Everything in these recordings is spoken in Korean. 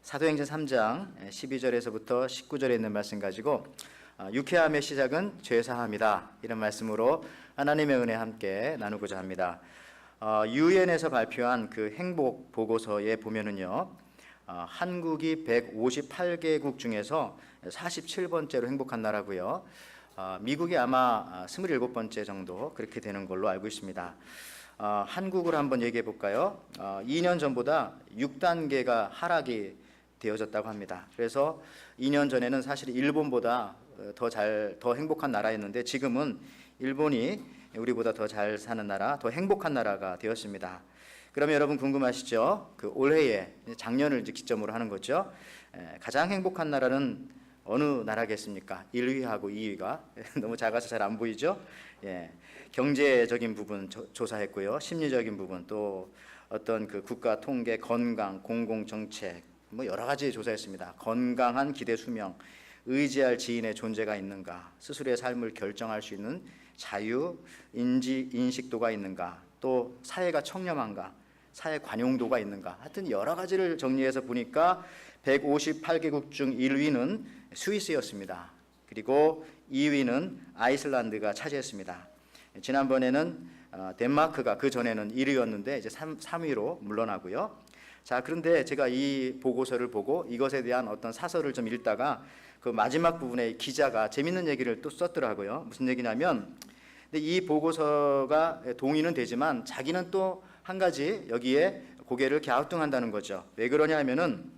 사도행전 3장 12절에서부터 19절에 있는 말씀 가지고 유쾌함의 시작은 죄사함이다, 이런 말씀으로 하나님의 은혜 함께 나누고자 합니다. 유엔에서 발표한 그 행복 보고서에 보면은요, 한국이 158개국 중에서 47번째로 행복한 나라고요. 미국이 아마 27번째 정도 그렇게 되는 걸로 알고 있습니다. 한국을 한번 얘기해 볼까요? 2년 전보다 6단계가 하락이 되어졌다고 합니다. 그래서 2년 전에는 사실 일본보다 더 행복한 나라였는데 지금은 일본이 우리보다 더 잘 사는 나라, 더 행복한 나라가 되었습니다. 그러면 여러분 궁금하시죠? 그 올해에 작년을 이제 기점으로 하는 거죠. 가장 행복한 나라는 어느 나라겠습니까? 1위하고 2위가 너무 작아서 잘 안 보이죠? 경제적인 부분 조사했고요. 심리적인 부분, 또 어떤 그 국가 통계, 건강, 공공정책, 뭐 여러 가지 조사했습니다. 건강한 기대 수명, 의지할 지인의 존재가 있는가, 스스로의 삶을 결정할 수 있는 자유, 인식도가 있는가, 또 사회가 청렴한가, 사회 관용도가 있는가, 하여튼 여러 가지를 정리해서 보니까 158개국 중 1위는 스위스였습니다. 그리고 2위는 아이슬란드가 차지했습니다. 지난번에는 덴마크가 그 전에는 1위였는데 이제 3위로 물러나고요. 자, 그런데 제가 이 보고서를 보고 이것에 대한 어떤 사설을 좀 읽다가 그 마지막 부분에 기자가 재밌는 얘기를 또 썼더라고요. 무슨 얘기냐면, 근데 이 보고서가 동의는 되지만 자기는 또 한 가지 여기에 고개를 갸우뚱한다는 거죠. 왜 그러냐 하면은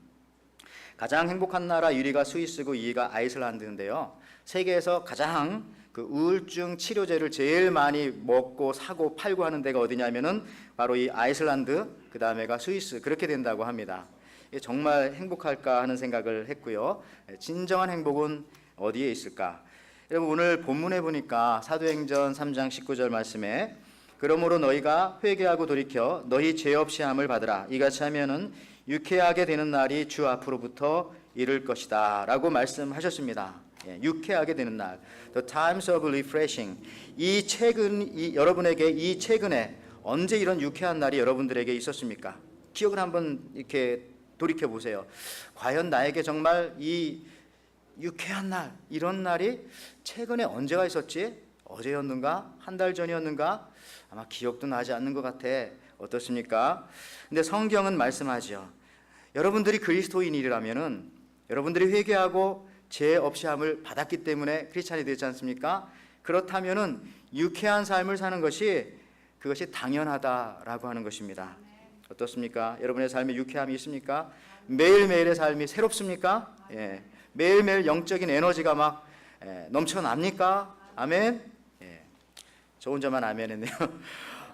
가장 행복한 나라 1위가 스위스고 2위가 아이슬란드인데요. 세계에서 가장 그 우울증 치료제를 제일 많이 먹고 사고 팔고 하는 데가 어디냐면은 바로 이 아이슬란드, 그 다음에가 스위스, 그렇게 된다고 합니다. 이게 정말 행복할까 하는 생각을 했고요. 진정한 행복은 어디에 있을까? 여러분, 오늘 본문에 보니까 사도행전 3장 19절 말씀에 그러므로 너희가 회개하고 돌이켜 너희 죄 없이 함을 받으라. 이같이 하면은 유쾌하게 되는 날이 주 앞으로부터 이를 것이다 라고 말씀하셨습니다. 유쾌하게 되는 날, The times of refreshing. 여러분에게 이 최근에 언제 이런 유쾌한 날이 여러분들에게 있었습니까? 기억을 한번 이렇게 돌이켜 보세요. 과연 나에게 정말 이 유쾌한 날, 이런 날이 최근에 언제가 있었지? 어제였는가? 한 달 전이었는가? 아마 기억도 나지 않는 것 같아. 어떻습니까? 근데 성경은 말씀하죠. 여러분들이 그리스도인이라면은 여러분들이 회개하고 죄 없이 함을 받았기 때문에 크리스찬이 되지 않습니까? 그렇다면은 유쾌한 삶을 사는 그것이 당연하다라고 하는 것입니다. 어떻습니까? 여러분의 삶에 유쾌함이 있습니까? 매일매일의 삶이 새롭습니까? 매일매일 영적인 에너지가 막 넘쳐납니까? 아멘? 저 혼자만 아멘 했네요.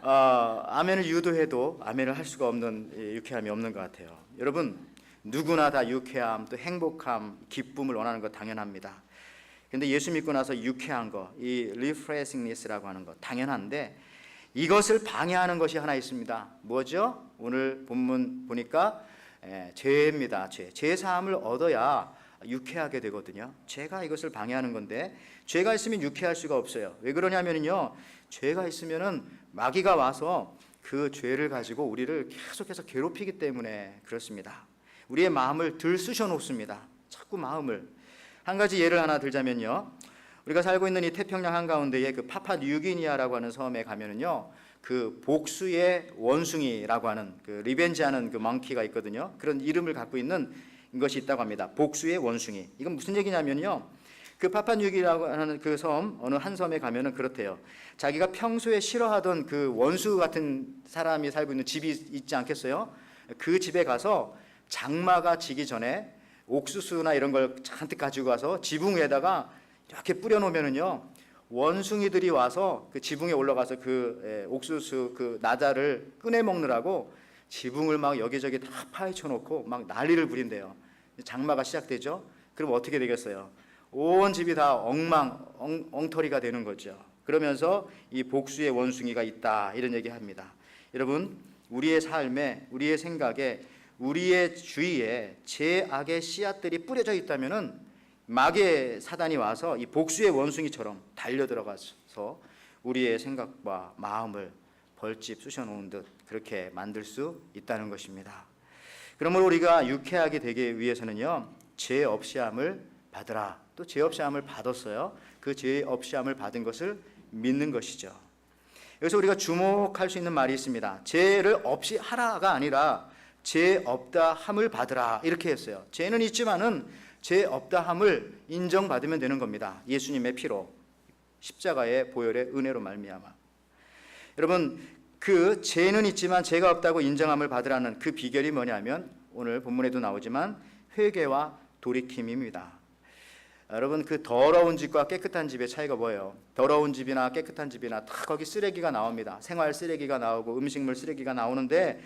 아멘을 유도해도 아멘을 할 수가 없는 유쾌함이 없는 것 같아요. 여러분, 누구나 다 유쾌함, 또 행복함, 기쁨을 원하는 거 당연합니다. 그런데 예수 믿고 나서 유쾌한 거, 이 refreshingness라고 하는 거 당연한데 이것을 방해하는 것이 하나 있습니다. 뭐죠? 오늘 본문 보니까 죄입니다. 죄 사함을 얻어야 유쾌하게 되거든요. 죄가 이것을 방해하는 건데, 죄가 있으면 유쾌할 수가 없어요. 왜 그러냐면요, 죄가 있으면은 마귀가 와서 그 죄를 가지고 우리를 계속해서 괴롭히기 때문에 그렇습니다. 우리의 마음을 들쑤셔 놓습니다. 자꾸 마음을. 한 가지 예를 하나 들자면요, 우리가 살고 있는 이 태평양 한가운데에 그 파푸아뉴기니아라고 하는 섬에 가면은요, 그 복수의 원숭이라고 하는 그 리벤지하는 그 멍키가 있거든요. 그런 이름을 갖고 있는 것이 있다고 합니다. 복수의 원숭이. 이건 무슨 얘기냐면요, 그 파푸아뉴기니아라고 하는 그 섬, 어느 한 섬에 가면은 그렇대요. 자기가 평소에 싫어하던 그 원수 같은 사람이 살고 있는 집이 있지 않겠어요? 그 집에 가서 장마가 지기 전에 옥수수나 이런 걸 잔뜩 가지고 가서 지붕 위에다가 이렇게 뿌려놓으면은요, 원숭이들이 와서 그 지붕에 올라가서 그 옥수수 그 나자를 꺼내 먹느라고 지붕을 막 여기저기 다 파헤쳐 놓고 막 난리를 부린대요. 장마가 시작되죠. 그럼 어떻게 되겠어요? 온 집이 다 엉터리가 되는 거죠. 그러면서 이 복수의 원숭이가 있다, 이런 얘기합니다. 여러분, 우리의 삶에, 우리의 생각에, 우리의 주위에 죄악의 씨앗들이 뿌려져 있다면은 마귀의 사단이 와서 이 복수의 원숭이처럼 달려 들어가서 우리의 생각과 마음을 벌집 쑤셔 놓은 듯 그렇게 만들 수 있다는 것입니다. 그러므로 우리가 유쾌하게 되기 위해서는요, 죄 없이 함을 받으라. 또 죄 없이 함을 받았어요. 그 죄 없이 함을 받은 것을 믿는 것이죠. 여기서 우리가 주목할 수 있는 말이 있습니다. 죄를 없이 하라가 아니라 죄 없다 함을 받으라 이렇게 했어요. 죄는 있지만은 죄 없다 함을 인정받으면 되는 겁니다. 예수님의 피로, 십자가의 보혈의 은혜로 말미암아. 여러분, 그 죄는 있지만 죄가 없다고 인정함을 받으라는 그 비결이 뭐냐면 오늘 본문에도 나오지만 회개와 돌이킴입니다. 여러분, 그 더러운 집과 깨끗한 집의 차이가 뭐예요? 더러운 집이나 깨끗한 집이나 다 거기 쓰레기가 나옵니다. 생활 쓰레기가 나오고 음식물 쓰레기가 나오는데,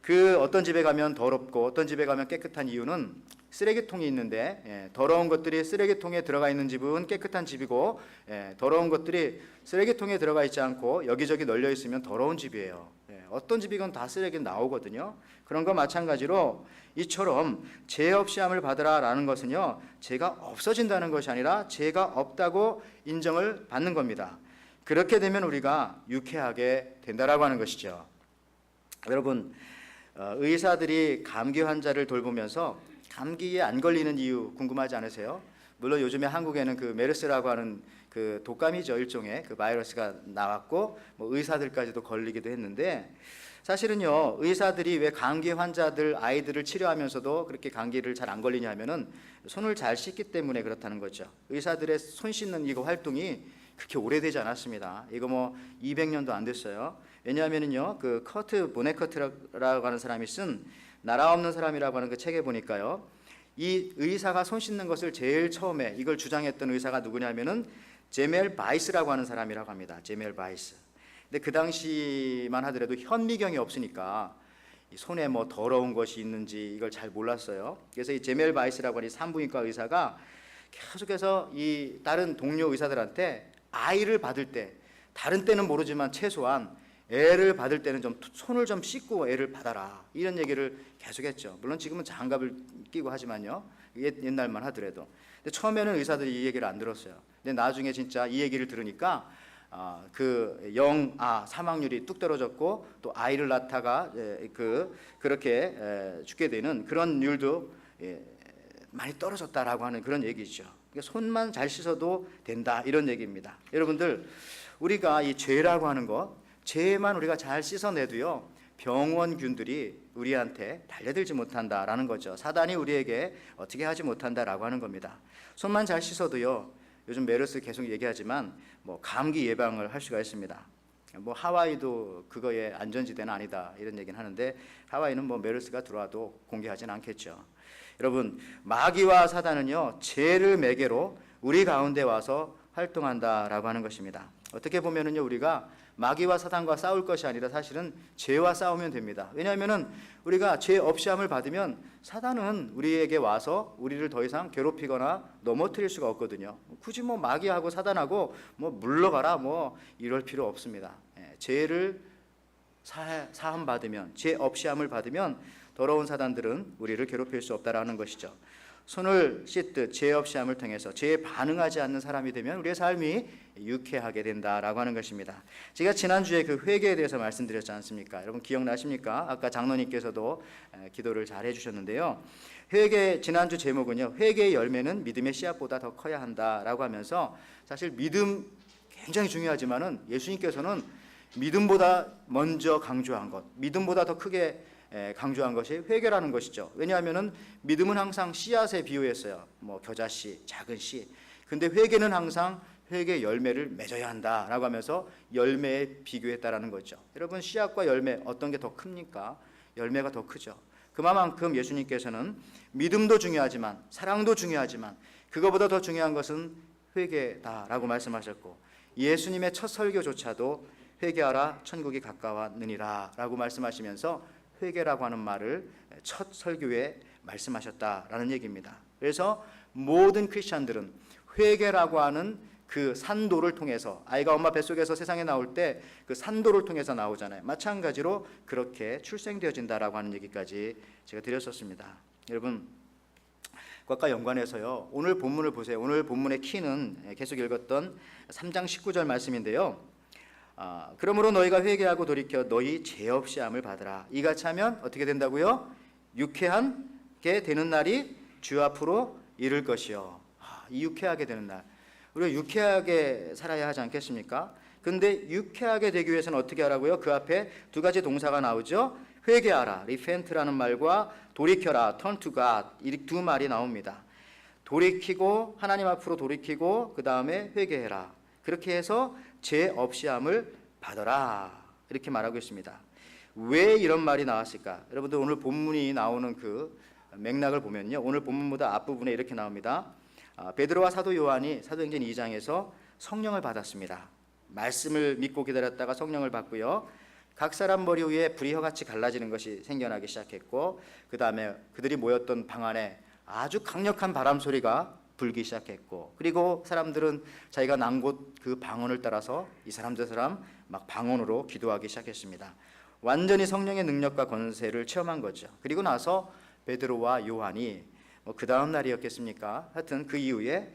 그 어떤 집에 가면 더럽고 어떤 집에 가면 깨끗한 이유는 쓰레기통이 있는데, 더러운 것들이 쓰레기통에 들어가 있는 집은 깨끗한 집이고, 더러운 것들이 쓰레기통에 들어가 있지 않고 여기저기 널려 있으면 더러운 집이에요. 어떤 집이건 다 쓰레기 나오거든요. 그런 거 마찬가지로 이처럼 죄 없이 함을 받으라라는 것은요, 죄가 없어진다는 것이 아니라 죄가 없다고 인정을 받는 겁니다. 그렇게 되면 우리가 유쾌하게 된다라고 하는 것이죠. 여러분, 의사들이 감기 환자를 돌보면서 감기에 안 걸리는 이유 궁금하지 않으세요? 물론 요즘에 한국에는 그 메르스라고 하는 그 독감이죠, 일종의 그 바이러스가 나왔고 뭐 의사들까지도 걸리기도 했는데, 사실은요, 의사들이 왜 감기 환자들 아이들을 치료하면서도 그렇게 감기를 잘 안 걸리냐 하면은 손을 잘 씻기 때문에 그렇다는 거죠. 의사들의 손 씻는 이거 활동이 그렇게 오래되지 않았습니다. 이거 뭐 200년도 안 됐어요. 왜냐하면은요, 그 커트 보네커트라고 하는 사람이 쓴 나라 없는 사람이라고 하는 그 책에 보니까요, 이 의사가 손 씻는 것을 제일 처음에 이걸 주장했던 의사가 누구냐면은 제멜 바이스라고 하는 사람이라고 합니다. 제멜 바이스. 근데 그 당시만 하더라도 현미경이 없으니까 이 손에 뭐 더러운 것이 있는지 이걸 잘 몰랐어요. 그래서 이 제멜 바이스라고 하는 산부인과 의사가 계속해서 이 다른 동료 의사들한테 아이를 받을 때, 다른 때는 모르지만 최소한 애를 받을 때는 좀 손을 좀 씻고 애를 받아라, 이런 얘기를 계속했죠. 물론 지금은 장갑을 끼고 하지만요, 옛날만 하더라도. 근데 처음에는 의사들이 이 얘기를 안 들었어요. 근데 나중에 진짜 이 얘기를 들으니까 그 사망률이 뚝 떨어졌고, 또 아이를 낳다가 그렇게 죽게 되는 그런 율도 많이 떨어졌다라고 하는 그런 얘기죠. 그러니까 손만 잘 씻어도 된다, 이런 얘기입니다. 여러분들, 우리가 이 죄라고 하는 것, 죄만 우리가 잘 씻어내도요, 병원균들이 우리한테 달려들지 못한다라는 거죠. 사단이 우리에게 어떻게 하지 못한다라고 하는 겁니다. 손만 잘 씻어도요, 요즘 메르스 계속 얘기하지만 뭐 감기 예방을 할 수가 있습니다. 뭐 하와이도 그거의 안전지대는 아니다, 이런 얘기는 하는데 하와이는 뭐 메르스가 들어와도 공개하진 않겠죠. 여러분, 마귀와 사단은요, 죄를 매개로 우리 가운데 와서 활동한다라고 하는 것입니다. 어떻게 보면은요, 우리가 마귀와 사단과 싸울 것이 아니라 사실은 죄와 싸우면 됩니다. 왜냐하면은 우리가 죄 없이 함을 받으면 사단은 우리에게 와서 우리를 더 이상 괴롭히거나 넘어뜨릴 수가 없거든요. 굳이 뭐 마귀하고 사단하고 뭐 물러가라 뭐 이럴 필요 없습니다. 죄를 사함 받으면, 죄 없이 함을 받으면 더러운 사단들은 우리를 괴롭힐 수 없다라는 것이죠. 손을 씻듯 죄 없이 함을 통해서 죄에 반응하지 않는 사람이 되면 우리의 삶이 유쾌하게 된다라고 하는 것입니다. 제가 지난주에 그 회개에 대해서 말씀드렸지 않습니까? 여러분 기억나십니까? 아까 장로님께서도 기도를 잘 해주셨는데요. 회개, 지난주 제목은요, 회개의 열매는 믿음의 씨앗보다 더 커야 한다라고 하면서, 사실 믿음 굉장히 중요하지만은 예수님께서는 믿음보다 먼저 강조한 것, 믿음보다 더 크게 강조한 것이 회개라는 것이죠. 왜냐하면은 믿음은 항상 씨앗에 비유했어요. 뭐 겨자씨, 작은 씨. 근데 회개는 항상 회개 열매를 맺어야 한다라고 하면서 열매에 비교했다라는 거죠. 여러분, 씨앗과 열매 어떤 게 더 큽니까? 열매가 더 크죠. 그만큼 예수님께서는 믿음도 중요하지만 사랑도 중요하지만 그거보다 더 중요한 것은 회개다라고 말씀하셨고, 예수님의 첫 설교조차도 회개하라 천국이 가까웠느니라 라고 말씀하시면서 회개라고 하는 말을 첫 설교에 말씀하셨다라는 얘기입니다. 그래서 모든 크리스찬들은 회개라고 하는 그 산도를 통해서, 아이가 엄마 뱃속에서 세상에 나올 때 그 산도를 통해서 나오잖아요. 마찬가지로 그렇게 출생되어진다라고 하는 얘기까지 제가 드렸었습니다. 여러분, 그것과 연관해서요, 오늘 본문을 보세요. 오늘 본문의 키는 계속 읽었던 3장 19절 말씀인데요. 그러므로 너희가 회개하고 돌이켜 너희 죄 없이 함을 받으라. 이같이 하면 어떻게 된다고요? 유쾌하게 되는 날이 주 앞으로 이를 것이요. 이 유쾌하게 되는 날, 우리가 유쾌하게 살아야 하지 않겠습니까? 근데 유쾌하게 되기 위해서는 어떻게 하라고요? 그 앞에 두 가지 동사가 나오죠. 회개하라, repent라는 말과 돌이켜라, turn to God, 이 두 말이 나옵니다. 돌이키고, 하나님 앞으로 돌이키고, 그 다음에 회개해라. 그렇게 해서 죄 없이함을 받아라, 이렇게 말하고 있습니다. 왜 이런 말이 나왔을까? 여러분들 오늘 본문이 나오는 그 맥락을 보면요, 오늘 본문보다 앞부분에 이렇게 나옵니다. 베드로와 사도 요한이 사도행전 2장에서 성령을 받았습니다. 말씀을 믿고 기다렸다가 성령을 받고요, 각 사람 머리 위에 불이 혀같이 갈라지는 것이 생겨나기 시작했고, 그 다음에 그들이 모였던 방 안에 아주 강력한 바람 소리가 불기 시작했고, 그리고 사람들은 자기가 난 곳 그 방언을 따라서 이 사람 저 사람 막 방언으로 기도하기 시작했습니다. 완전히 성령의 능력과 권세를 체험한 거죠. 그리고 나서 베드로와 요한이 그 다음 날이었겠습니까? 하여튼 그 이후에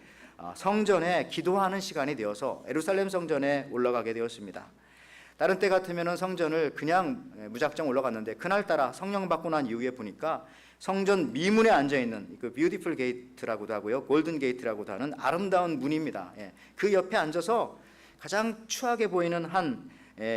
성전에 기도하는 시간이 되어서 예루살렘 성전에 올라가게 되었습니다. 다른 때 같으면 성전을 그냥 무작정 올라갔는데, 그날따라 성령 받고 난 이후에 보니까 성전 미문에 앉아있는 그 뷰티풀 게이트라고도 하고요, 골든 게이트라고도 하는 아름다운 문입니다. 그 옆에 앉아서 가장 추하게 보이는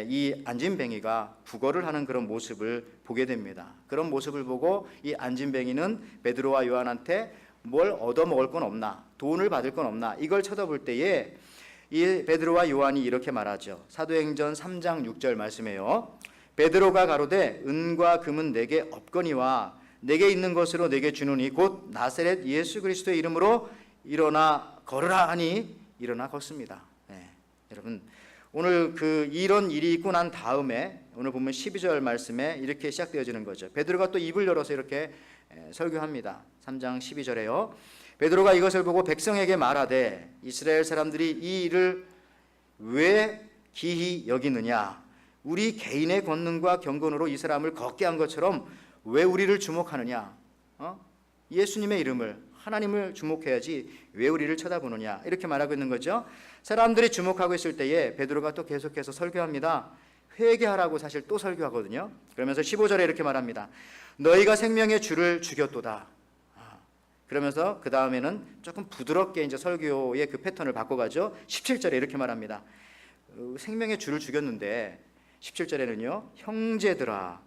이 안진뱅이가 구걸을 하는 그런 모습을 보게 됩니다. 그런 모습을 보고 이 안진뱅이는 베드로와 요한한테 뭘 얻어먹을 건 없나, 돈을 받을 건 없나, 이걸 쳐다볼 때에 이 베드로와 요한이 이렇게 말하죠. 사도행전 3장 6절 말씀이에요. 베드로가 가로되 은과 금은 내게 없거니와 내게 있는 것으로 내게 주노니 곧 나사렛 예수 그리스도의 이름으로 일어나 걸으라 하니 일어나 걷습니다. 여러분, 오늘 이런 일이 있고 난 다음에 오늘 보면 12절 말씀에 이렇게 시작되어지는 거죠. 베드로가 또 입을 열어서 이렇게 설교합니다. 3장 12절에요. 베드로가 이것을 보고 백성에게 말하되 이스라엘 사람들이 이 일을 왜 기히 여기느냐? 우리 개인의 권능과 경건으로 이 사람을 걷게 한 것처럼 왜 우리를 주목하느냐? 예수님의 이름을, 하나님을 주목해야지 왜 우리를 쳐다보느냐? 이렇게 말하고 있는 거죠. 사람들이 주목하고 있을 때에 베드로가 또 계속해서 설교합니다. 회개하라고 사실 또 설교하거든요. 그러면서 15절에 이렇게 말합니다. 너희가 생명의 주를 죽였도다. 그러면서 그 다음에는 조금 부드럽게 이제 설교의 그 패턴을 바꿔가죠. 17절에 이렇게 말합니다. 생명의 주를 죽였는데 17절에는요, 형제들아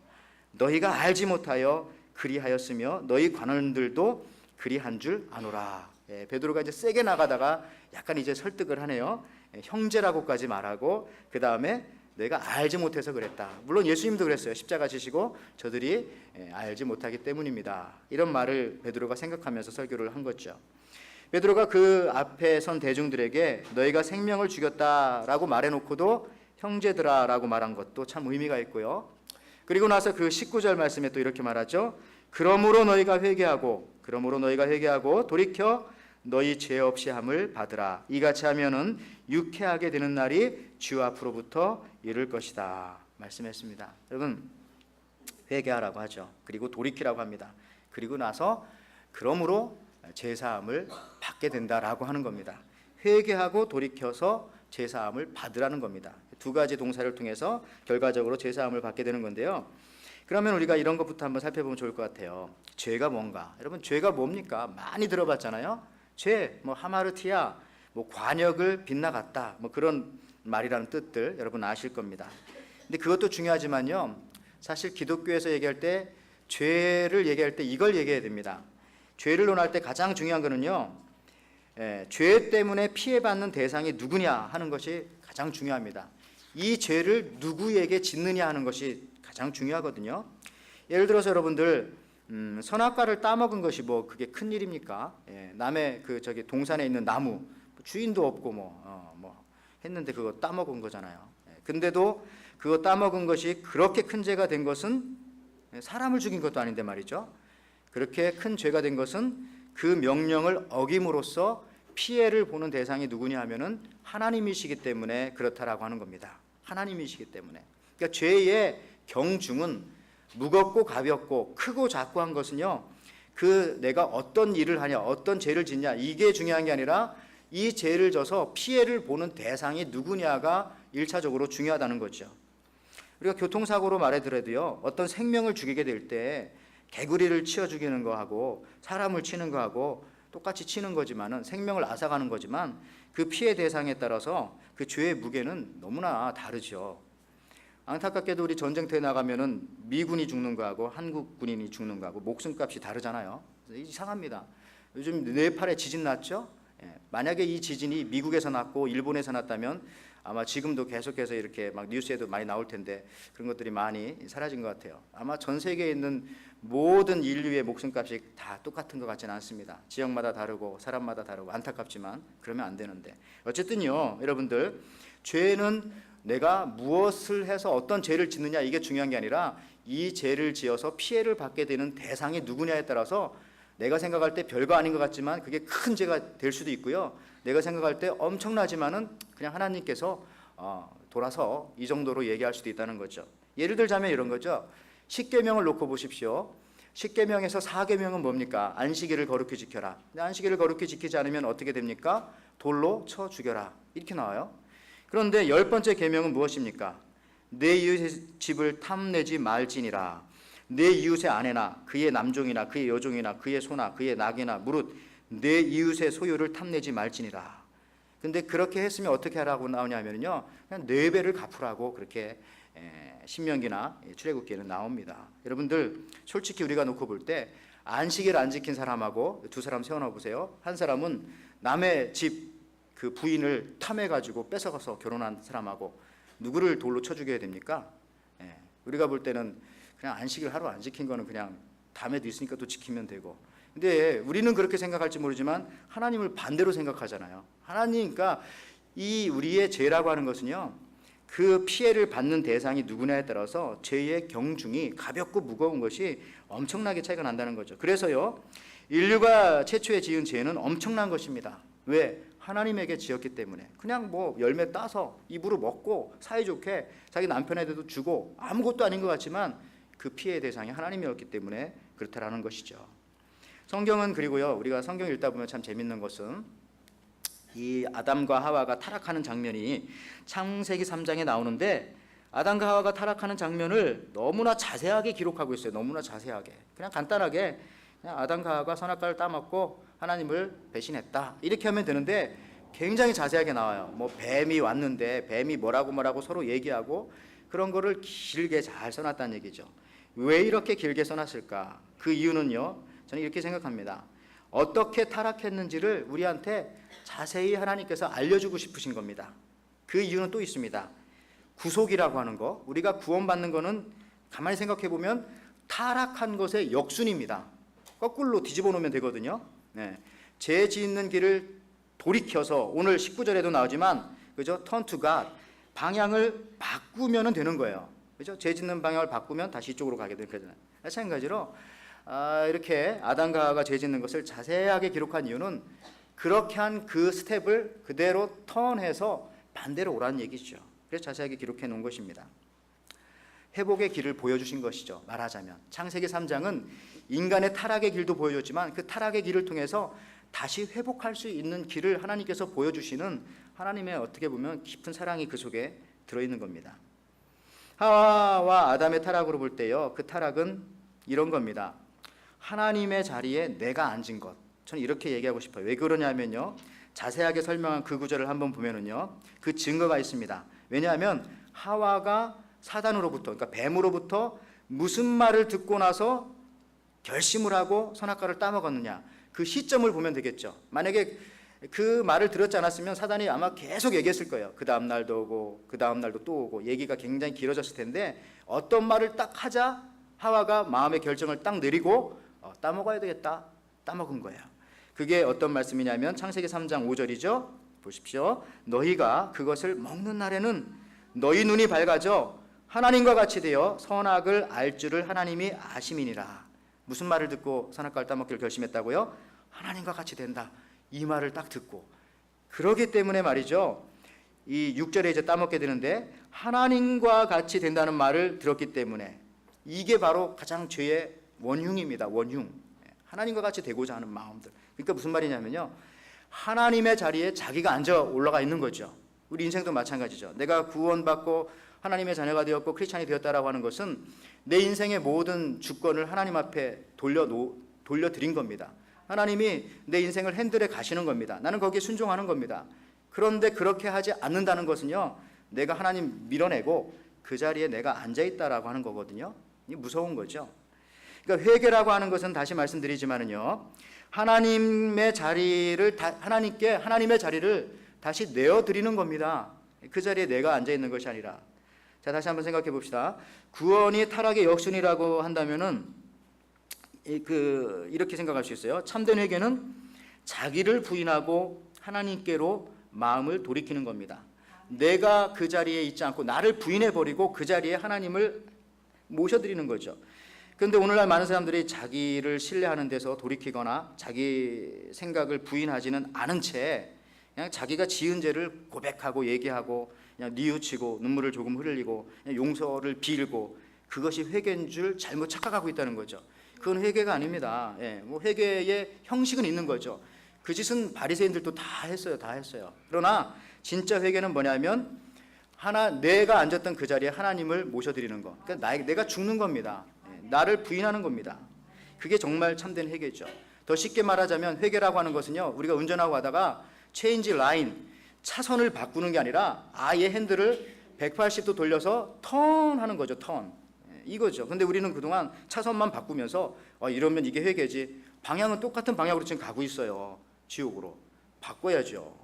너희가 알지 못하여 그리하였으며 너희 관원들도 그리한 줄 아노라. 베드로가 이제 세게 나가다가 약간 이제 설득을 하네요. 형제라고까지 말하고 그 다음에 내가 알지 못해서 그랬다. 물론 예수님도 그랬어요. 십자가 지시고 저들이 알지 못하기 때문입니다. 이런 말을 베드로가 생각하면서 설교를 한 거죠. 베드로가 그 앞에 선 대중들에게 너희가 생명을 죽였다라고 말해놓고도 형제들아라고 말한 것도 참 의미가 있고요. 그리고 나서 그 19절 말씀에 또 이렇게 말하죠. 그러므로 너희가 회개하고 돌이켜 너희 죄 없이 함을 받으라. 이같이 하면은 유쾌하게 되는 날이 주 앞으로부터 이를 것이다 말씀했습니다. 여러분, 회개하라고 하죠. 그리고 돌이키라고 합니다. 그리고 나서 그러므로 제사함을 받게 된다라고 하는 겁니다. 회개하고 돌이켜서 제사함을 받으라는 겁니다. 두 가지 동사를 통해서 결과적으로 제사함을 받게 되는 건데요. 그러면 우리가 이런 것부터 한번 살펴보면 좋을 것 같아요. 죄가 뭔가? 여러분, 죄가 뭡니까? 많이 들어봤잖아요. 죄, 하마르티아, 관역을 빗나갔다, 그런 말이라는 뜻들 여러분 아실 겁니다. 근데 그것도 중요하지만요, 사실 기독교에서 얘기할 때, 죄를 얘기할 때 이걸 얘기해야 됩니다. 죄를 논할 때 가장 중요한 거는요, 죄 때문에 피해받는 대상이 누구냐 하는 것이 가장 중요합니다. 이 죄를 누구에게 짓느냐 하는 것이 가장 중요하거든요. 예를 들어서 여러분들 선악과를 따먹은 것이 그게 큰 일입니까? 남의 동산에 있는 나무 주인도 없고 했는데 그거 따먹은 거잖아요. 근데도 그거 따먹은 것이 그렇게 큰 죄가 된 것은 사람을 죽인 것도 아닌데 말이죠. 그렇게 큰 죄가 된 것은 그 명령을 어김으로써 피해를 보는 대상이 누구냐 하면은 하나님이시기 때문에 그렇다라고 하는 겁니다. 하나님이시기 때문에. 그러니까 죄의 경중은 무겁고 가볍고 크고 작고 한 것은요, 내가 어떤 일을 하냐, 어떤 죄를 짓냐, 이게 중요한 게 아니라 이 죄를 져서 피해를 보는 대상이 누구냐가 1차적으로 중요하다는 거죠. 우리가 교통사고로 말해더라도요, 어떤 생명을 죽이게 될 때 개구리를 치어 죽이는 거하고 사람을 치는 거하고 똑같이 치는 거지만은 생명을 앗아가는 거지만 그 피해 대상에 따라서 그 죄의 무게는 너무나 다르죠. 안타깝게도 우리 전쟁터에 나가면은 미군이 죽는 거하고 한국 군인이 죽는 거하고 목숨값이 다르잖아요. 이상합니다. 요즘 네팔에 지진 났죠? 만약에 이 지진이 미국에서 났고 일본에서 났다면 아마 지금도 계속해서 이렇게 막 뉴스에도 많이 나올 텐데 그런 것들이 많이 사라진 것 같아요. 아마 전 세계에 있는 모든 인류의 목숨값이 다 똑같은 것 같지는 않습니다. 지역마다 다르고 사람마다 다르고 안타깝지만 그러면 안 되는데 어쨌든요, 여러분들, 죄는 내가 무엇을 해서 어떤 죄를 짓느냐 이게 중요한 게 아니라 이 죄를 지어서 피해를 받게 되는 대상이 누구냐에 따라서 내가 생각할 때 별거 아닌 것 같지만 그게 큰 죄가 될 수도 있고요. 내가 생각할 때 엄청나지만은 그냥 하나님께서 돌아서 이 정도로 얘기할 수도 있다는 거죠. 예를 들자면 이런 거죠. 십계명을 놓고 보십시오. 십계명에서 4계명은 뭡니까? 안식일을 거룩히 지켜라. 근데 안식일을 거룩히 지키지 않으면 어떻게 됩니까? 돌로 쳐 죽여라. 이렇게 나와요. 그런데 10번째 계명은 무엇입니까? 내 이웃의 집을 탐내지 말지니라. 내 이웃의 아내나 그의 남종이나 그의 여종이나 그의 소나 그의 낙이나 무릇 내 이웃의 소유를 탐내지 말지니라. 근데 그렇게 했으면 어떻게 하라고 나오냐면요, 그냥 4배를 갚으라고 그렇게 신명기나 출애굽기에는 나옵니다. 여러분들, 솔직히 우리가 놓고 볼 때 안식일 안 지킨 사람하고 두 사람 세워놔 보세요. 한 사람은 남의 집 그 부인을 탐해가지고 뺏어가서 결혼한 사람하고 누구를 돌로 쳐 죽여야 됩니까? 우리가 볼 때는 그냥 안식일 하루 안 지킨 거는 그냥 다음에도 있으니까 또 지키면 되고, 근데 우리는 그렇게 생각할지 모르지만 하나님을 반대로 생각하잖아요. 하나님, 그러니까 이 우리의 죄라고 하는 것은요, 그 피해를 받는 대상이 누구냐에 따라서 죄의 경중이 가볍고 무거운 것이 엄청나게 차이가 난다는 거죠. 그래서요, 인류가 최초에 지은 죄는 엄청난 것입니다. 왜? 하나님에게 지었기 때문에. 그냥 뭐 열매 따서 입으로 먹고 사이좋게 자기 남편에게도 주고 아무것도 아닌 것 같지만 그 피해의 대상이 하나님이었기 때문에 그렇다라는 것이죠. 성경은, 그리고요, 우리가 성경 읽다 보면 참 재밌는 것은 이 아담과 하와가 타락하는 장면이 창세기 3장에 나오는데 아담과 하와가 타락하는 장면을 너무나 자세하게 기록하고 있어요. 너무나 자세하게. 그냥 간단하게 그냥 아담과 하와가 선악과를 따먹고 하나님을 배신했다 이렇게 하면 되는데 굉장히 자세하게 나와요. 뭐 뱀이 왔는데 뱀이 뭐라고 서로 얘기하고 그런 거를 길게 잘 써놨다는 얘기죠. 왜 이렇게 길게 써놨을까? 그 이유는요, 저는 이렇게 생각합니다. 어떻게 타락했는지를 우리한테 자세히 하나님께서 알려주고 싶으신 겁니다. 그 이유는 또 있습니다. 구속이라고 하는 거, 우리가 구원받는 거는 가만히 생각해 보면 타락한 것의 역순입니다. 거꾸로 뒤집어 놓으면 되거든요. 죄 짓는 길을 돌이켜서, 오늘 19절에도 나오지만 그죠? Turn to God, 방향을 바꾸면 되는 거예요. 그죠? 죄 짓는 방향을 바꾸면 다시 이쪽으로 가게 되는 거잖아요. 마찬가지로 이렇게 아담과 하와가 죄 짓는 것을 자세하게 기록한 이유는 그렇게 한 그 스텝을 그대로 턴해서 반대로 오라는 얘기죠. 그래서 자세하게 기록해 놓은 것입니다. 회복의 길을 보여주신 것이죠. 말하자면 창세기 3장은 인간의 타락의 길도 보여줬지만 그 타락의 길을 통해서 다시 회복할 수 있는 길을 하나님께서 보여주시는 하나님의 어떻게 보면 깊은 사랑이 그 속에 들어있는 겁니다. 하와와 아담의 타락으로 볼 때요, 그 타락은 이런 겁니다. 하나님의 자리에 내가 앉은 것. 저는 이렇게 얘기하고 싶어요. 왜 그러냐면요, 자세하게 설명한 그 구절을 한번 보면은요, 그 증거가 있습니다. 왜냐하면 하와가 사단으로부터, 그러니까 뱀으로부터 무슨 말을 듣고 나서 결심을 하고 선악과를 따먹었느냐, 그 시점을 보면 되겠죠. 만약에 그 말을 들었지 않았으면 사단이 아마 계속 얘기했을 거예요. 그 다음 날도 오고 그 다음 날도 또 오고 얘기가 굉장히 길어졌을 텐데 어떤 말을 딱 하자 하와가 마음의 결정을 딱 내리고 따먹어야 되겠다, 따먹은 거예요. 그게 어떤 말씀이냐면 창세기 3장 5절이죠. 보십시오. 너희가 그것을 먹는 날에는 너희 눈이 밝아져 하나님과 같이 되어 선악을 알 줄을 하나님이 아심이니라. 무슨 말을 듣고 선악과를 따먹기를 결심했다고요? 하나님과 같이 된다, 이 말을 딱 듣고. 그러기 때문에 말이죠, 이 6절에 이제 따먹게 되는데 하나님과 같이 된다는 말을 들었기 때문에 이게 바로 가장 죄의 원흉입니다. 원흉. 하나님과 같이 되고자 하는 마음들. 그러니까 무슨 말이냐면요, 하나님의 자리에 자기가 앉아 올라가 있는 거죠. 우리 인생도 마찬가지죠. 내가 구원받고 하나님의 자녀가 되었고 크리스찬이 되었다라고 하는 것은 내 인생의 모든 주권을 하나님 앞에 돌려드린 겁니다. 하나님이 내 인생을 핸들에 가시는 겁니다. 나는 거기에 순종하는 겁니다. 그런데 그렇게 하지 않는다는 것은요, 내가 하나님 밀어내고 그 자리에 내가 앉아있다라고 하는 거거든요. 이게 무서운 거죠. 그러니까 회개라고 하는 것은 다시 말씀드리지만은요, 하나님의 자리를 다시 내어드리는 겁니다. 그 자리에 내가 앉아있는 것이 아니라. 자, 다시 한번 생각해 봅시다. 구원이 타락의 역순이라고 한다면은 이렇게 생각할 수 있어요. 참된 회개는 자기를 부인하고 하나님께로 마음을 돌이키는 겁니다. 내가 그 자리에 있지 않고 나를 부인해버리고 그 자리에 하나님을 모셔드리는 거죠. 그런데 오늘날 많은 사람들이 자기를 신뢰하는 데서 돌이키거나 자기 생각을 부인하지는 않은 채 그냥 자기가 지은 죄를 고백하고 얘기하고 그냥 뉘우치고 눈물을 조금 흘리고 그냥 용서를 빌고 그것이 회개인 줄 잘못 착각하고 있다는 거죠. 그건 회개가 아닙니다. 뭐 회개의 형식은 있는 거죠. 그 짓은 바리새인들도 다 했어요. 그러나 진짜 회개는 뭐냐면 내가 앉았던 그 자리에 하나님을 모셔드리는 거. 그러니까 내가 죽는 겁니다. 나를 부인하는 겁니다. 그게 정말 참된 회개죠. 더 쉽게 말하자면 회개라고 하는 것은요, 우리가 운전하고 가다가 체인지 라인, 차선을 바꾸는 게 아니라 아예 핸들을 180도 돌려서 턴하는 거죠. 턴. 이거죠. 근데 우리는 그동안 차선만 바꾸면서 이러면 이게 회개지. 방향은 똑같은 방향으로 지금 가고 있어요. 지옥으로. 바꿔야죠.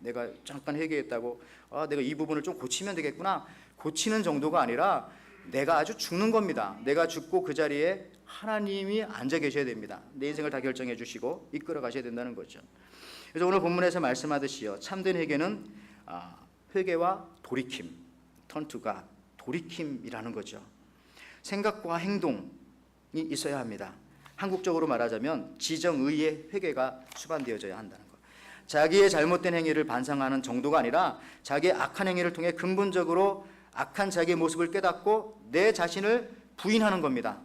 내가 잠깐 회개했다고 내가 이 부분을 좀 고치면 되겠구나. 고치는 정도가 아니라 내가 아주 죽는 겁니다. 내가 죽고 그 자리에 하나님이 앉아 계셔야 됩니다. 내 인생을 다 결정해 주시고 이끌어 가셔야 된다는 거죠. 그래서 오늘 본문에서 말씀하듯이요, 참된 회개는 회개와 돌이킴, turn to God, 돌이킴이라는 거죠. 생각과 행동이 있어야 합니다. 한국적으로 말하자면 지정의의 회개가 수반되어져야 한다는 것. 자기의 잘못된 행위를 반성하는 정도가 아니라 자기의 악한 행위를 통해 근본적으로 악한 자기의 모습을 깨닫고 내 자신을 부인하는 겁니다.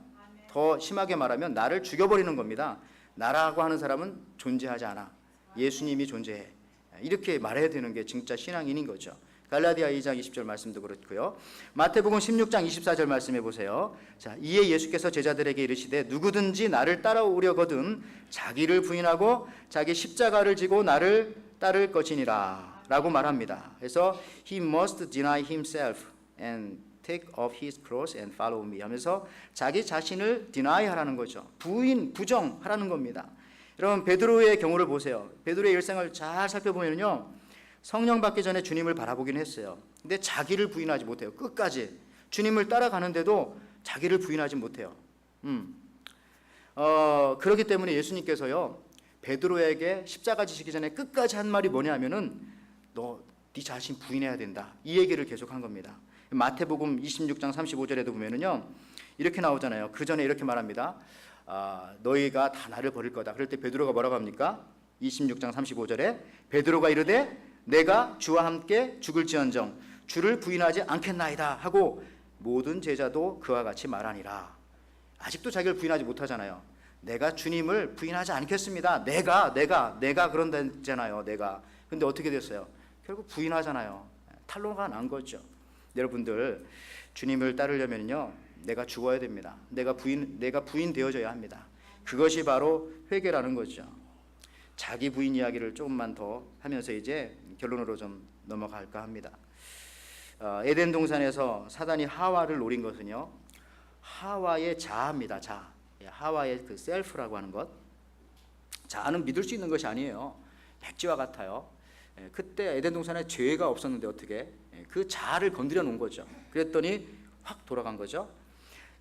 더 심하게 말하면 나를 죽여버리는 겁니다. 나라고 하는 사람은 존재하지 않아. 예수님이 존재해. 이렇게 말해야 되는 게 진짜 신앙인인 거죠. 갈라디아 2장 20절 말씀도 그렇고요. 마태복음 16장 24절 말씀해 보세요. 자, 이에 예수께서 제자들에게 이르시되 누구든지 나를 따라오려거든 자기를 부인하고 자기 십자가를 지고 나를 따를 것이니라 라고 말합니다. 그래서 he must deny himself and take up his cross and follow me 하면서 자기 자신을 deny 하라는 거죠. 부정하라는 겁니다. 여러분, 베드로의 경우를 보세요. 베드로의 일생을 잘 살펴보면요, 성령 받기 전에 주님을 바라보긴 했어요. 근데 자기를 부인하지 못해요. 끝까지 주님을 따라가는데도 자기를 부인하지 못해요. 그렇기 때문에 예수님께서요, 베드로에게 십자가 지시기 전에 끝까지 한 말이 뭐냐면은 네 자신 부인해야 된다. 이 얘기를 계속한 겁니다. 마태복음 26장 35절에도 보면은요, 이렇게 나오잖아요. 그 전에 이렇게 말합니다. 너희가 다 나를 버릴 거다. 그럴 때 베드로가 뭐라고 합니까? 26장 35절에 베드로가 이르되 내가 주와 함께 죽을지언정 주를 부인하지 않겠나이다 하고 모든 제자도 그와 같이 말하니라. 아직도 자기를 부인하지 못하잖아요. 내가 주님을 부인하지 않겠습니다. 내가 그런다잖아요. 내가. 근데 어떻게 됐어요? 결국 부인하잖아요. 탄로가 난 거죠. 여러분들, 주님을 따르려면요, 내가 죽어야 됩니다. 내가 부인 되어져야 합니다. 그것이 바로 회개라는 거죠. 자기 부인 이야기를 조금만 더 하면서 이제 결론으로 좀 넘어갈까 합니다. 에덴 동산에서 사단이 하와를 노린 것은요, 하와의 자아입니다. 자아. 하와의 그 셀프라고 하는 것. 자아는 믿을 수 있는 것이 아니에요. 백지와 같아요. 그때 에덴 동산에 죄가 없었는데 어떻게 그 자아를 건드려 놓은 거죠. 그랬더니 확 돌아간 거죠.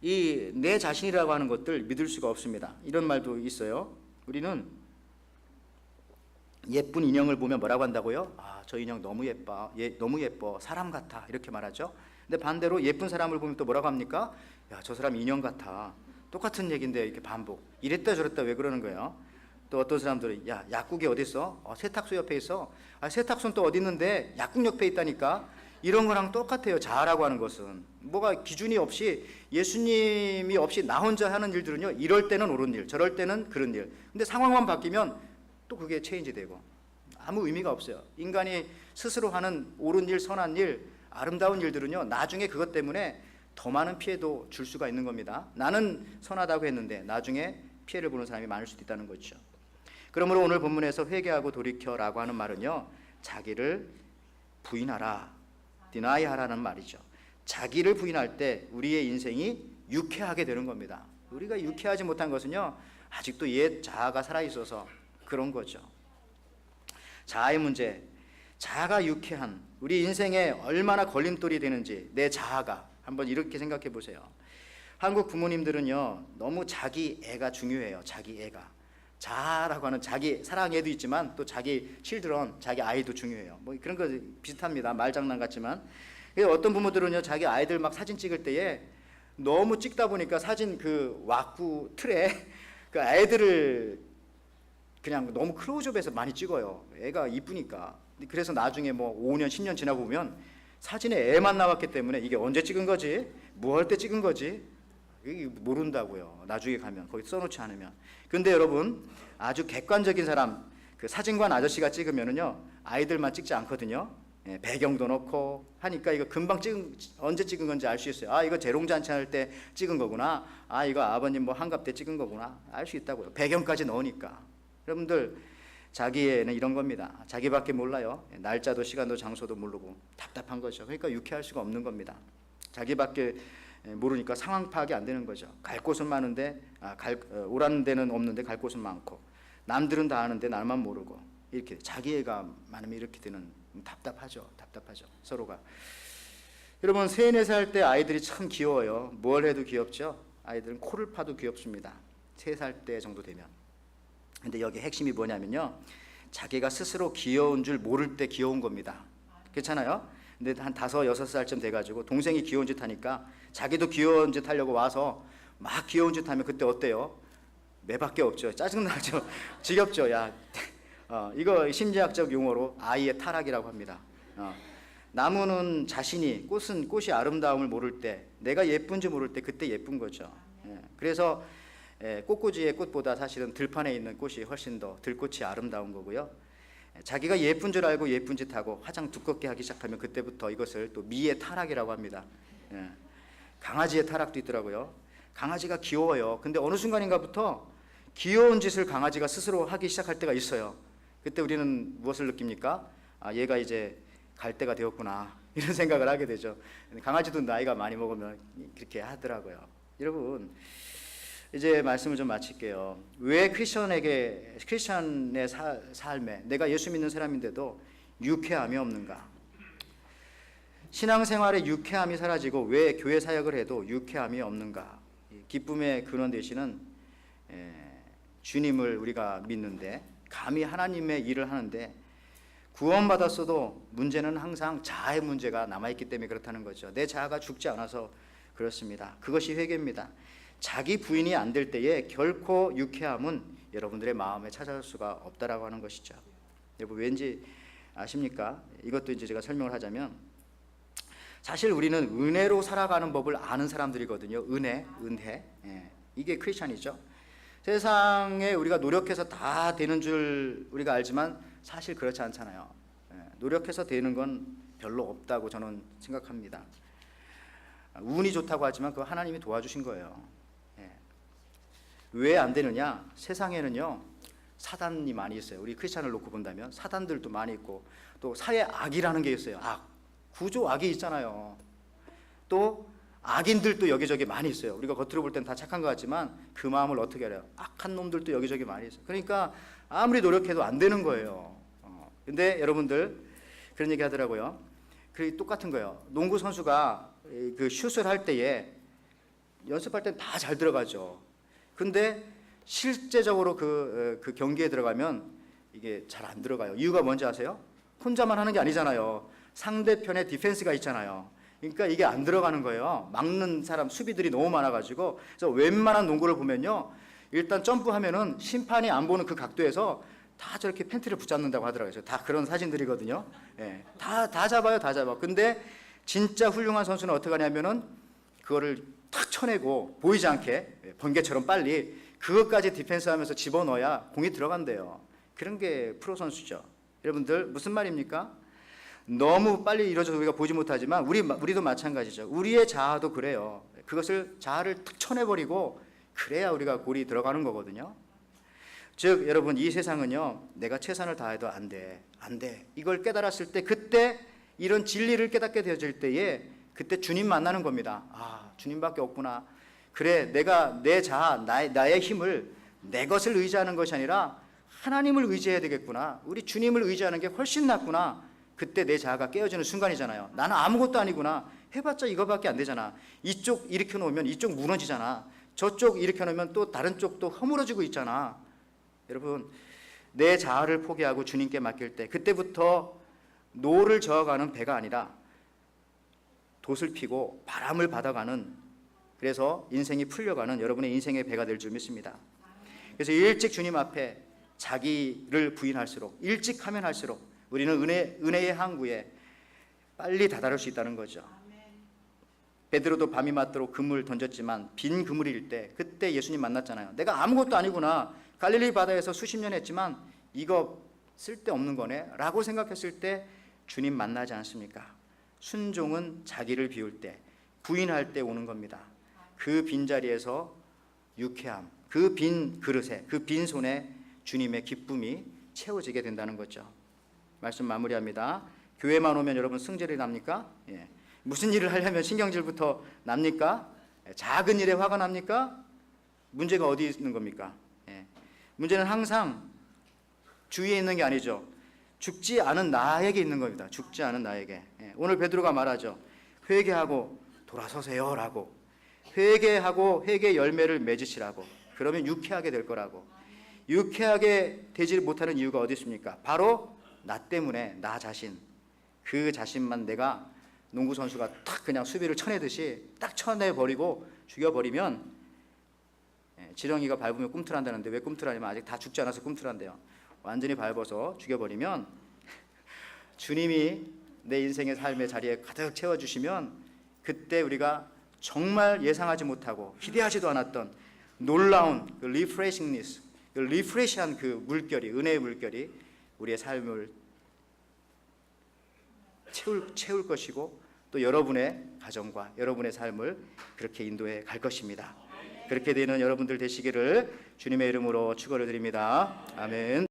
이 내 자신이라고 하는 것들 믿을 수가 없습니다. 이런 말도 있어요. 우리는 예쁜 인형을 보면 뭐라고 한다고요? 저 인형 너무 너무 예뻐, 사람 같아, 이렇게 말하죠. 근데 반대로 예쁜 사람을 보면 또 뭐라고 합니까? 저 사람 인형 같아. 똑같은 얘기인데 이렇게 반복. 이랬다 저랬다 왜 그러는 거예요? 또 어떤 사람들은 약국이 어디 있어? 세탁소 옆에 있어. 세탁소는 또 어디 있는데? 약국 옆에 있다니까. 이런 거랑 똑같아요. 자아라고 하는 것은 뭐가 기준이 없이, 예수님이 없이 나 혼자 하는 일들은요, 이럴 때는 옳은 일, 저럴 때는 그런 일. 근데 상황만 바뀌면 또 그게 체인지 되고 아무 의미가 없어요. 인간이 스스로 하는 옳은 일, 선한 일, 아름다운 일들은요, 나중에 그것 때문에 더 많은 피해도 줄 수가 있는 겁니다. 나는 선하다고 했는데 나중에 피해를 보는 사람이 많을 수도 있다는 거죠. 그러므로 오늘 본문에서 회개하고 돌이켜라고 하는 말은요, 자기를 부인하라, deny 하라는 말이죠. 자기를 부인할 때 우리의 인생이 유쾌하게 되는 겁니다. 우리가 유쾌하지 못한 것은요, 아직도 옛 자아가 살아있어서 그런 거죠. 자아의 문제, 자아가 유쾌한 우리 인생에 얼마나 걸림돌이 되는지 내 자아가 한번 이렇게 생각해 보세요. 한국 부모님들은요, 너무 자기 애가 중요해요. 자기 애가. 자아라고 하는 자기 사랑애도 있지만 또 자기 칠드런, 자기 아이도 중요해요. 뭐 그런 거 비슷합니다. 말장난 같지만. 어떤 부모들은요, 자기 아이들 막 사진 찍을 때에 너무 찍다 보니까 사진 그 왁구 틀에 그 애들을 그냥 너무 클로즈업해서 많이 찍어요. 애가 이쁘니까. 그래서 나중에 뭐 5년, 10년 지나고 보면 사진에 애만 나왔기 때문에 이게 언제 찍은 거지? 뭐 할 때 찍은 거지? 이게 모른다고요. 나중에 가면 거기 써놓지 않으면. 근데 여러분, 아주 객관적인 사람, 그 사진관 아저씨가 찍으면은요, 아이들만 찍지 않거든요. 예, 배경도 넣고 하니까 이거 금방 언제 찍은 건지 알 수 있어요. 아, 이거 재롱잔치 할 때 찍은 거구나. 아, 이거 아버님 뭐 환갑 때 찍은 거구나. 알 수 있다고요. 배경까지 넣으니까. 여러분들, 자기애는 이런 겁니다. 자기밖에 몰라요. 날짜도 시간도 장소도 모르고 답답한 거죠. 그러니까 유쾌할 수가 없는 겁니다. 자기밖에 모르니까 상황 파악이 안 되는 거죠. 갈 곳은 많은데 오라는 데는 없는데 갈 곳은 많고, 남들은 다 아는데 나만 모르고, 이렇게 자기애가 많으면 이렇게 되는, 답답하죠. 서로가. 여러분, 3, 4살 때 아이들이 참 귀여워요. 뭘 해도 귀엽죠. 아이들은 코를 파도 귀엽습니다. 3살 때 정도 되면. 근데 여기 핵심이 뭐냐면요, 자기가 스스로 귀여운 줄 모를 때 귀여운 겁니다. 그렇잖아요. 근데 한 5, 6살쯤 돼가지고 동생이 귀여운 짓 하니까 자기도 귀여운 짓 하려고 와서 막 귀여운 짓 하면 그때 어때요? 매밖에 없죠. 짜증나죠. 지겹죠. 야, 이거 심리학적 용어로 아이의 타락이라고 합니다. 나무는 자신이, 꽃이 아름다움을 모를 때, 내가 예쁜지 모를 때 그때 예쁜 거죠. 그래서 꽃꽂이의 꽃보다 사실은 들판에 있는 꽃이 훨씬 더 들꽃이 아름다운 거고요. 자기가 예쁜 줄 알고 예쁜 짓 하고 화장 두껍게 하기 시작하면 그때부터 이것을 또 미의 타락이라고 합니다. 강아지의 타락도 있더라고요. 강아지가 귀여워요. 근데 어느 순간인가부터 귀여운 짓을 강아지가 스스로 하기 시작할 때가 있어요. 그때 우리는 무엇을 느낍니까? 아, 얘가 이제 갈 때가 되었구나, 이런 생각을 하게 되죠. 강아지도 나이가 많이 먹으면 그렇게 하더라고요. 여러분, 이제 말씀을 좀 마칠게요. 왜 크리스천의 삶에, 내가 예수 믿는 사람인데도 유쾌함이 없는가? 신앙생활에 유쾌함이 사라지고 왜 교회 사역을 해도 유쾌함이 없는가? 기쁨의 근원 되시는 주님을 우리가 믿는데, 감히 하나님의 일을 하는데 구원받았어도 문제는 항상 자아의 문제가 남아있기 때문에 그렇다는 거죠. 내 자아가 죽지 않아서 그렇습니다. 그것이 회개입니다. 자기 부인이 안 될 때에 결코 유쾌함은 여러분들의 마음에 찾아올 수가 없다라고 하는 것이죠. 여러분, 왠지 아십니까? 이것도 이제 제가 설명을 하자면, 사실 우리는 은혜로 살아가는 법을 아는 사람들이거든요. 은혜. 이게 크리스찬이죠. 세상에 우리가 노력해서 다 되는 줄 우리가 알지만 사실 그렇지 않잖아요. 노력해서 되는 건 별로 없다고 저는 생각합니다. 운이 좋다고 하지만 그거 하나님이 도와주신 거예요. 왜 안 되느냐? 세상에는요, 사단이 많이 있어요. 우리 크리스찬을 놓고 본다면 사단들도 많이 있고, 또 사회 악이라는 게 있어요. 구조 악이 있잖아요. 또 악인들도 여기저기 많이 있어요. 우리가 겉으로 볼 땐 다 착한 것 같지만 그 마음을 어떻게 알아요? 악한 놈들도 여기저기 많이 있어요. 그러니까 아무리 노력해도 안 되는 거예요. 근데 여러분들 그런 얘기 하더라고요. 그 똑같은 거예요. 농구 선수가 그 슛을 할 때에 연습할 땐 다 잘 들어가죠. 근데 실제적으로 그 경기에 들어가면 이게 잘 안 들어가요. 이유가 뭔지 아세요? 혼자만 하는 게 아니잖아요. 상대편의 디펜스가 있잖아요. 그러니까 이게 안 들어가는 거예요. 막는 사람, 수비들이 너무 많아가지고. 그래서 웬만한 농구를 보면요, 일단 점프하면은 심판이 안 보는 그 각도에서 다 저렇게 팬티를 붙잡는다고 하더라고요. 다 그런 사진들이거든요. 다 잡아요, 다 잡아. 근데 진짜 훌륭한 선수는 어떻게 하냐면은 그거를 탁 쳐내고 보이지 않게 번개처럼 빨리 그것까지 디펜스하면서 집어넣어야 공이 들어간대요. 그런 게 프로 선수죠. 여러분들 무슨 말입니까? 너무 빨리 이루어져서 우리가 보지 못하지만 우리도 마찬가지죠. 우리의 자아도 그래요. 그것을 자아를 탁 쳐내버리고 그래야 우리가 골이 들어가는 거거든요. 즉 여러분 이 세상은요 내가 최선을 다해도 안 돼. 이걸 깨달았을 때 그때 이런 진리를 깨닫게 되어질 때에 그때 주님 만나는 겁니다. 아 주님밖에 없구나. 그래 내가 내 자아 나의 힘을 내 것을 의지하는 것이 아니라 하나님을 의지해야 되겠구나. 우리 주님을 의지하는 게 훨씬 낫구나. 그때 내 자아가 깨어지는 순간이잖아요. 나는 아무것도 아니구나. 해봤자 이거밖에 안 되잖아. 이쪽 일으켜 놓으면 이쪽 무너지잖아. 저쪽 일으켜 놓으면 또 다른 쪽도 허물어지고 있잖아. 여러분 내 자아를 포기하고 주님께 맡길 때 그때부터 노를 저어가는 배가 아니라 돛을 피고 바람을 받아가는, 그래서 인생이 풀려가는 여러분의 인생의 배가 될 줄 믿습니다. 그래서 일찍 주님 앞에 자기를 부인할수록, 일찍 하면 할수록 우리는 은혜의 항구에 빨리 다다를 수 있다는 거죠. 베드로도 밤이 맞도록 그물 던졌지만 빈 그물일 때 그때 예수님 만났잖아요. 내가 아무것도 아니구나. 갈릴리 바다에서 수십 년 했지만 이거 쓸데없는 거네 라고 생각했을 때 주님 만나지 않습니까? 순종은 자기를 비울 때, 부인할 때 오는 겁니다. 그 빈자리에서 유쾌함, 그 빈 그릇에, 그 빈 손에 주님의 기쁨이 채워지게 된다는 거죠. 말씀 마무리합니다. 교회만 오면 여러분 승질이 납니까? 예. 무슨 일을 하려면 신경질부터 납니까? 작은 일에 화가 납니까? 문제가 어디 있는 겁니까? 예. 문제는 항상 주위에 있는 게 아니죠. 죽지 않은 나에게 있는 겁니다. 죽지 않은 나에게. 예. 오늘 베드로가 말하죠. 회개하고 돌아서세요 라고. 회개하고 회개 열매를 맺으시라고. 그러면 유쾌하게 될 거라고. 유쾌하게 되지 못하는 이유가 어디 있습니까? 바로 나 때문에 나 자신, 그 자신만 내가 농구 선수가 탁 그냥 수비를 쳐내듯이 딱 쳐내버리고 죽여버리면, 지렁이가 밟으면 꿈틀한다는데 왜 꿈틀하냐면 아직 다 죽지 않아서 꿈틀한대요. 완전히 밟아서 죽여버리면 주님이 내 인생의 삶의 자리에 가득 채워주시면 그때 우리가 정말 예상하지 못하고 기대하지도 않았던 놀라운 그 리프레싱니스, 그 리프레시한 그 물결이, 은혜의 물결이 우리의 삶을 채울 것이고 또 여러분의 가정과 여러분의 삶을 그렇게 인도해 갈 것입니다. 그렇게 되는 여러분들 되시기를 주님의 이름으로 축원을 드립니다. 아멘.